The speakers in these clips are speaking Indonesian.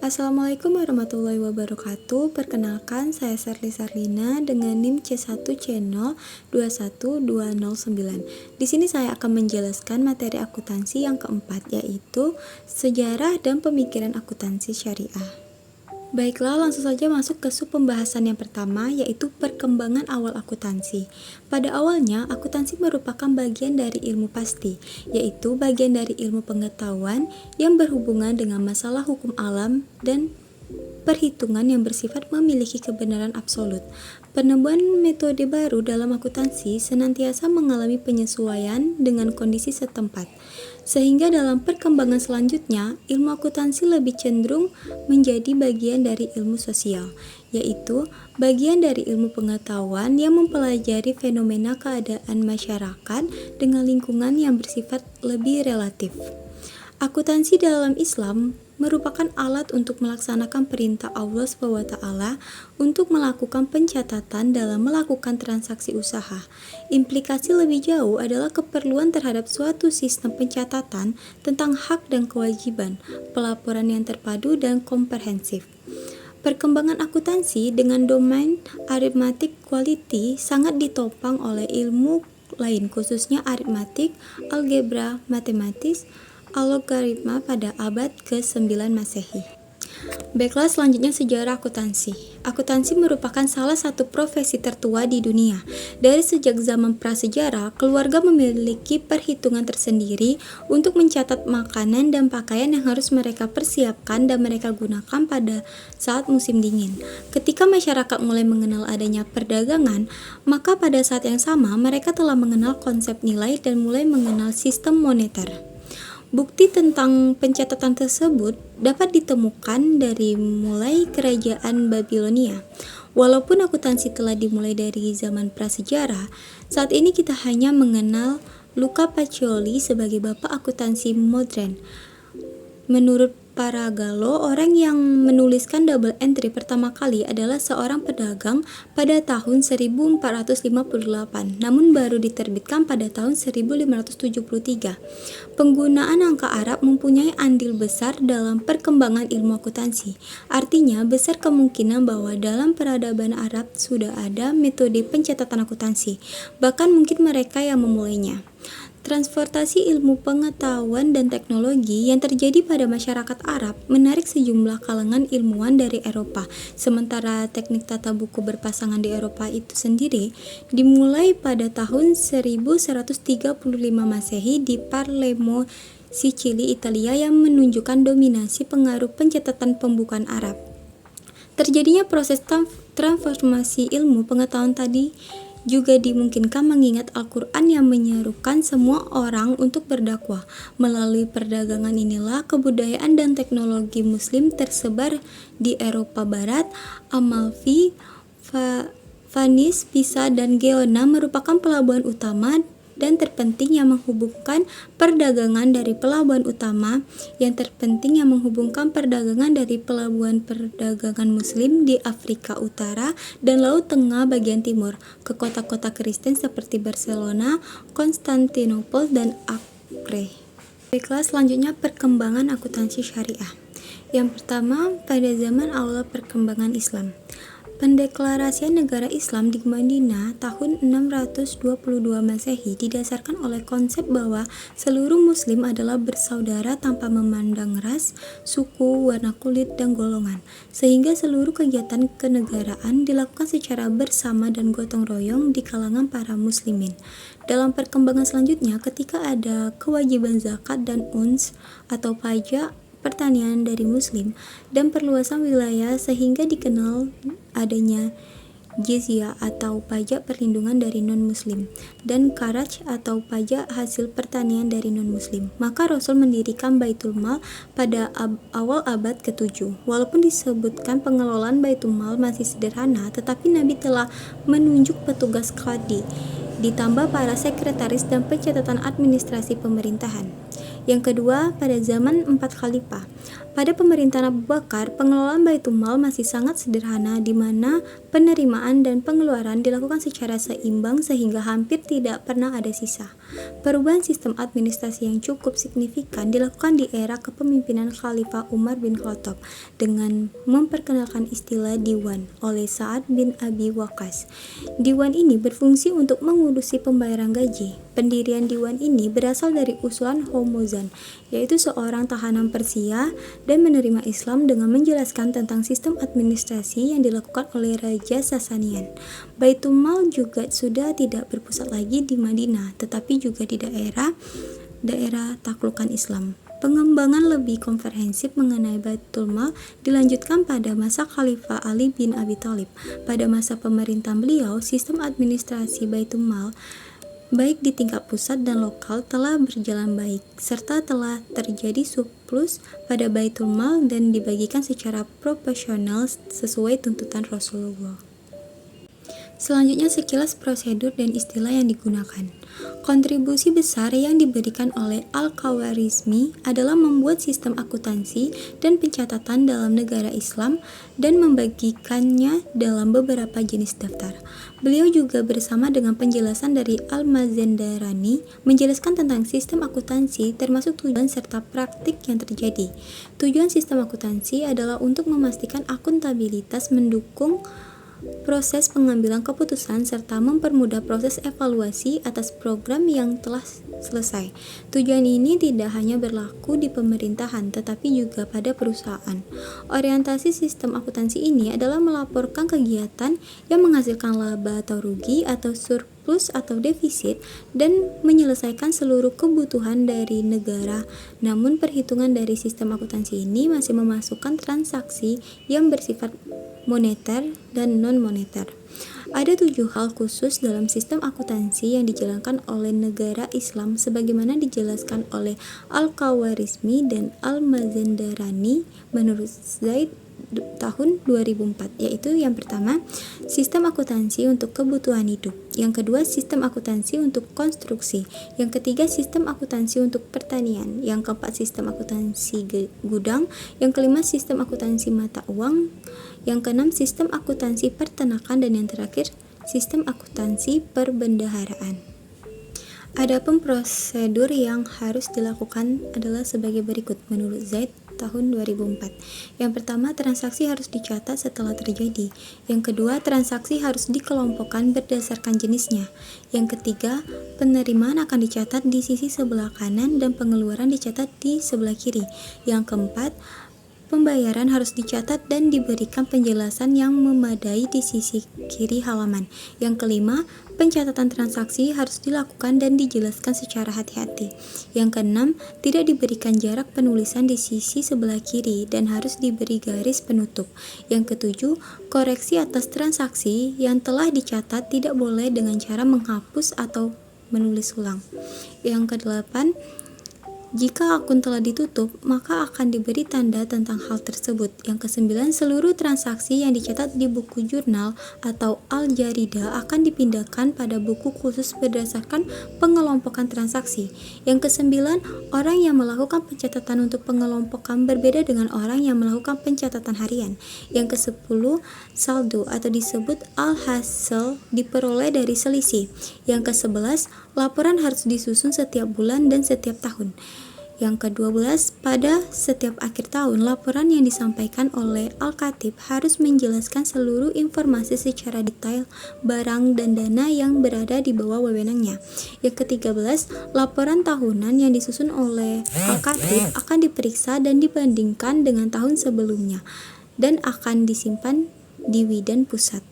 Assalamualaikum warahmatullahi wabarakatuh. Perkenalkan, saya Serli Sarlina dengan NIM C1C0212009. Di sini saya akan menjelaskan materi akuntansi yang keempat, yaitu sejarah dan pemikiran akuntansi syariah. Baiklah, langsung saja masuk ke sub pembahasan yang pertama, yaitu perkembangan awal akuntansi. Pada awalnya, akuntansi merupakan bagian dari ilmu pasti, yaitu bagian dari ilmu pengetahuan yang berhubungan dengan masalah hukum alam dan perhitungan yang bersifat memiliki kebenaran absolut. Penemuan metode baru dalam akuntansi senantiasa mengalami penyesuaian dengan kondisi setempat, sehingga dalam perkembangan selanjutnya, ilmu akuntansi lebih cenderung menjadi bagian dari ilmu sosial, yaitu bagian dari ilmu pengetahuan yang mempelajari fenomena keadaan masyarakat dengan lingkungan yang bersifat lebih relatif. Akuntansi dalam Islam merupakan alat untuk melaksanakan perintah Allah SWT untuk melakukan pencatatan dalam melakukan transaksi usaha. Implikasi lebih jauh adalah keperluan terhadap suatu sistem pencatatan tentang hak dan kewajiban, pelaporan yang terpadu dan komprehensif. Perkembangan akuntansi dengan domain arithmetic quality sangat ditopang oleh ilmu lain, khususnya aritmatik, algebra, matematis, algoritma pada abad ke-9 Masehi. Baiklah, selanjutnya sejarah akuntansi. Akuntansi merupakan salah satu profesi tertua di dunia. Dari sejak zaman prasejarah, keluarga memiliki perhitungan tersendiri untuk mencatat makanan dan pakaian yang harus mereka persiapkan dan mereka gunakan pada saat musim dingin. Ketika masyarakat mulai mengenal adanya perdagangan, maka pada saat yang sama mereka telah mengenal konsep nilai dan mulai mengenal sistem moneter. Bukti tentang pencatatan tersebut dapat ditemukan dari mulai kerajaan Babilonia. Walaupun akuntansi telah dimulai dari zaman prasejarah, saat ini kita hanya mengenal Luca Pacioli sebagai bapak akuntansi modern. Menurut Paragallo, orang yang menuliskan double entry pertama kali adalah seorang pedagang pada tahun 1458, namun baru diterbitkan pada tahun 1573. Penggunaan angka Arab mempunyai andil besar dalam perkembangan ilmu akuntansi. Artinya, besar kemungkinan bahwa dalam peradaban Arab sudah ada metode pencatatan akuntansi, bahkan mungkin mereka yang memulainya. Transportasi ilmu pengetahuan dan teknologi yang terjadi pada masyarakat Arab menarik sejumlah kalangan ilmuwan dari Eropa. Sementara teknik tata buku berpasangan di Eropa itu sendiri dimulai pada tahun 1135 Masehi di Palermo, Sicily, Italia, yang menunjukkan dominasi pengaruh pencatatan pembukaan Arab. Terjadinya proses transformasi ilmu pengetahuan tadi juga dimungkinkan mengingat Al-Quran yang menyerukan semua orang untuk berdakwah. Melalui perdagangan inilah kebudayaan dan teknologi Muslim tersebar di Eropa Barat. Amalfi, Venice, Pisa, dan Genoa merupakan pelabuhan utama dan terpenting yang menghubungkan perdagangan dari pelabuhan utama dari pelabuhan perdagangan Muslim di Afrika Utara dan Laut Tengah bagian timur ke kota-kota Kristen seperti Barcelona, Konstantinopel, dan Acre. Baiklah, selanjutnya perkembangan akuntansi syariah. Yang pertama, pada zaman awal perkembangan Islam. Pendeklarasian negara Islam di Madinah tahun 622 Masehi didasarkan oleh konsep bahwa seluruh muslim adalah bersaudara tanpa memandang ras, suku, warna kulit, dan golongan, sehingga seluruh kegiatan kenegaraan dilakukan secara bersama dan gotong royong di kalangan para muslimin. Dalam perkembangan selanjutnya, ketika ada kewajiban zakat dan uns atau pajak pertanian dari muslim dan perluasan wilayah sehingga dikenal adanya jizyah atau pajak perlindungan dari non-muslim dan kharaj atau pajak hasil pertanian dari non-muslim, maka Rasul mendirikan Baitul Mal pada awal abad ke-7. Walaupun disebutkan pengelolaan Baitul Mal masih sederhana, tetapi Nabi telah menunjuk petugas qadi ditambah para sekretaris dan pencatatan administrasi pemerintahan. Yang kedua, pada zaman 4 khalifah. Pada pemerintahan Abu Bakar, pengelolaan Baitul Mal masih sangat sederhana, di mana penerimaan dan pengeluaran dilakukan secara seimbang sehingga hampir tidak pernah ada sisa. Perubahan sistem administrasi yang cukup signifikan dilakukan di era kepemimpinan Khalifah Umar bin Khattab dengan memperkenalkan istilah diwan oleh Sa'ad bin Abi Waqqas. Diwan ini berfungsi untuk mengurusi pembayaran gaji. Pendirian diwan ini berasal dari usulan Hormozan, yaitu seorang tahanan Persia, dan menerima Islam dengan menjelaskan tentang sistem administrasi yang dilakukan oleh Raja Sasanian. Baitul Mal juga sudah tidak berpusat lagi di Madinah, tetapi juga di daerah taklukan Islam. Pengembangan lebih komprehensif mengenai Baitul Mal dilanjutkan pada masa Khalifah Ali bin Abi Thalib. Pada masa pemerintahan beliau, sistem administrasi Baitul Mal baik di tingkat pusat dan lokal telah berjalan baik, serta telah terjadi surplus pada Baitul Mal dan dibagikan secara proporsional sesuai tuntutan Rasulullah. Selanjutnya sekilas prosedur dan istilah yang digunakan. Kontribusi besar yang diberikan oleh Al-Khawarizmi adalah membuat sistem akuntansi dan pencatatan dalam negara Islam dan membagikannya dalam beberapa jenis daftar. Beliau juga bersama dengan penjelasan dari Al-Mazandarani menjelaskan tentang sistem akuntansi termasuk tujuan serta praktik yang terjadi. Tujuan sistem akuntansi adalah untuk memastikan akuntabilitas, mendukung proses pengambilan keputusan, serta mempermudah proses evaluasi atas program yang telah selesai. Tujuan ini tidak hanya berlaku di pemerintahan, tetapi juga pada perusahaan. Orientasi sistem akuntansi ini adalah melaporkan kegiatan yang menghasilkan laba atau rugi, atau surplus atau defisit, dan menyelesaikan seluruh kebutuhan dari negara. Namun perhitungan dari sistem akuntansi ini masih memasukkan transaksi yang bersifat moneter dan non-moneter. Ada 7 hal khusus dalam sistem akuntansi yang dijalankan oleh negara Islam sebagaimana dijelaskan oleh Al-Khawarizmi dan Al-Mazandarani menurut Zaid tahun 2004, yaitu yang pertama, sistem akuntansi untuk kebutuhan hidup. Yang kedua, sistem akuntansi untuk konstruksi. Yang ketiga, sistem akuntansi untuk pertanian. Yang keempat, sistem akuntansi gudang. Yang kelima, sistem akuntansi mata uang. Yang keenam, sistem akuntansi pertanakan, dan yang terakhir, sistem akuntansi perbendaharaan. Adapun prosedur yang harus dilakukan adalah sebagai berikut menurut Zaid tahun 2004. Yang pertama, transaksi harus dicatat setelah terjadi. Yang kedua, transaksi harus dikelompokkan berdasarkan jenisnya. Yang ketiga, penerimaan akan dicatat di sisi sebelah kanan dan pengeluaran dicatat di sebelah kiri. Yang keempat, pembayaran harus dicatat dan diberikan penjelasan yang memadai di sisi kiri halaman. Yang kelima, pencatatan transaksi harus dilakukan dan dijelaskan secara hati-hati. Yang keenam, tidak diberikan jarak penulisan di sisi sebelah kiri dan harus diberi garis penutup. Yang ketujuh, koreksi atas transaksi yang telah dicatat tidak boleh dengan cara menghapus atau menulis ulang. Yang kedelapan, jika akun telah ditutup, maka akan diberi tanda tentang hal tersebut. Yang kesembilan, seluruh transaksi yang dicatat di buku jurnal atau al-jarida akan dipindahkan pada buku khusus berdasarkan pengelompokan transaksi. Yang kesembilan, orang yang melakukan pencatatan untuk pengelompokan berbeda dengan orang yang melakukan pencatatan harian. Yang kesepuluh, saldo atau disebut al-hasil diperoleh dari selisih. Yang kesebelas, laporan harus disusun setiap bulan dan setiap tahun. Yang ke-12, pada setiap akhir tahun, laporan yang disampaikan oleh Al-Khatib harus menjelaskan seluruh informasi secara detail barang dan dana yang berada di bawah wewenangnya. Yang ke-13, laporan tahunan yang disusun oleh Al-Khatib akan diperiksa dan dibandingkan dengan tahun sebelumnya dan akan disimpan di Widan Pusat.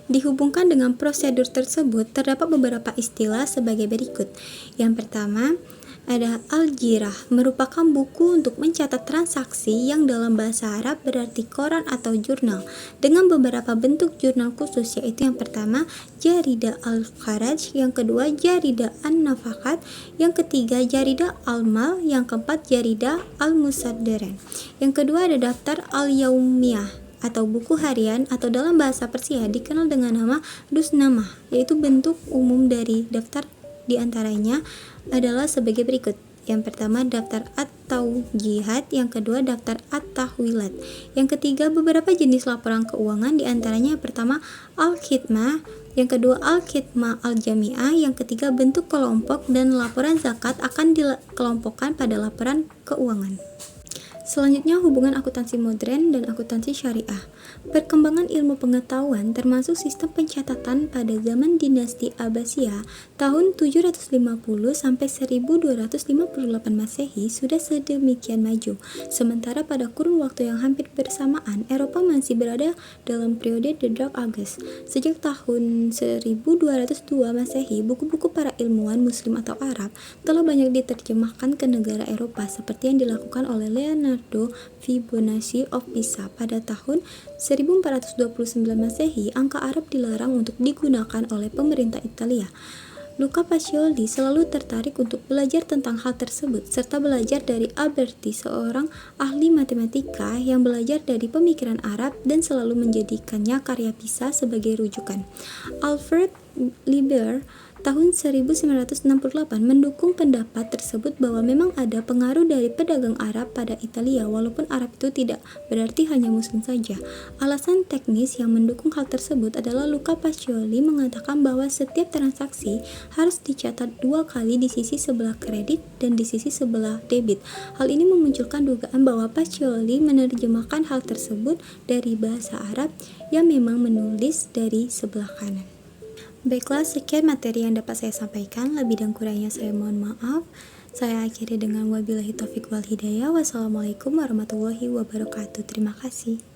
Dihubungkan dengan prosedur tersebut, terdapat beberapa istilah sebagai berikut. Yang pertama, ada al-jirah, merupakan buku untuk mencatat transaksi yang dalam bahasa Arab berarti koran atau jurnal, dengan beberapa bentuk jurnal khusus, yaitu yang pertama, jarida al-kharaj, yang kedua, jarida an-nafakat, yang ketiga, jarida al-mal, yang keempat, jarida al-musaddaran. Yang kedua ada daftar al-yaumiyah atau buku harian, atau dalam bahasa Persia dikenal dengan nama rusnamah, yaitu bentuk umum dari daftar. Di antaranya adalah sebagai berikut. Yang pertama daftar atau jihad, yang kedua daftar at-tahwilat. Yang ketiga beberapa jenis laporan keuangan, diantaranya yang pertama al-khidmah, yang kedua al-khidmah al-jami'ah, yang ketiga bentuk kelompok, dan laporan zakat akan dikelompokkan pada laporan keuangan. Selanjutnya, hubungan akuntansi modern dan akuntansi syariah. Perkembangan ilmu pengetahuan termasuk sistem pencatatan pada zaman dinasti Abbasiyah tahun 750 sampai 1258 Masehi sudah sedemikian maju. Sementara pada kurun waktu yang hampir bersamaan, Eropa masih berada dalam periode The Dark Ages. Sejak tahun 1202 Masehi, buku-buku para ilmuwan Muslim atau Arab telah banyak diterjemahkan ke negara Eropa seperti yang dilakukan oleh Leonardo Fibonacci of Pisa pada tahun 1429 Masehi. Angka Arab dilarang untuk digunakan oleh pemerintah Italia. Luca Pacioli selalu tertarik untuk belajar tentang hal tersebut serta belajar dari Alberti, seorang ahli matematika yang belajar dari pemikiran Arab dan selalu menjadikannya karya Pisa sebagai rujukan. Alfred Liber tahun 1968 mendukung pendapat tersebut bahwa memang ada pengaruh dari pedagang Arab pada Italia, walaupun Arab itu tidak berarti hanya Muslim saja. Alasan teknis yang mendukung hal tersebut adalah Luca Pacioli mengatakan bahwa setiap transaksi harus dicatat 2 kali di sisi sebelah kredit dan di sisi sebelah debit. Hal ini memunculkan dugaan bahwa Pacioli menerjemahkan hal tersebut dari bahasa Arab yang memang menulis dari sebelah kanan. Baiklah, sekian materi yang dapat saya sampaikan. Lebih dan kurangnya saya mohon maaf. Saya akhiri dengan wabillahi taufiq wal hidayah. Wassalamualaikum warahmatullahi wabarakatuh. Terima kasih.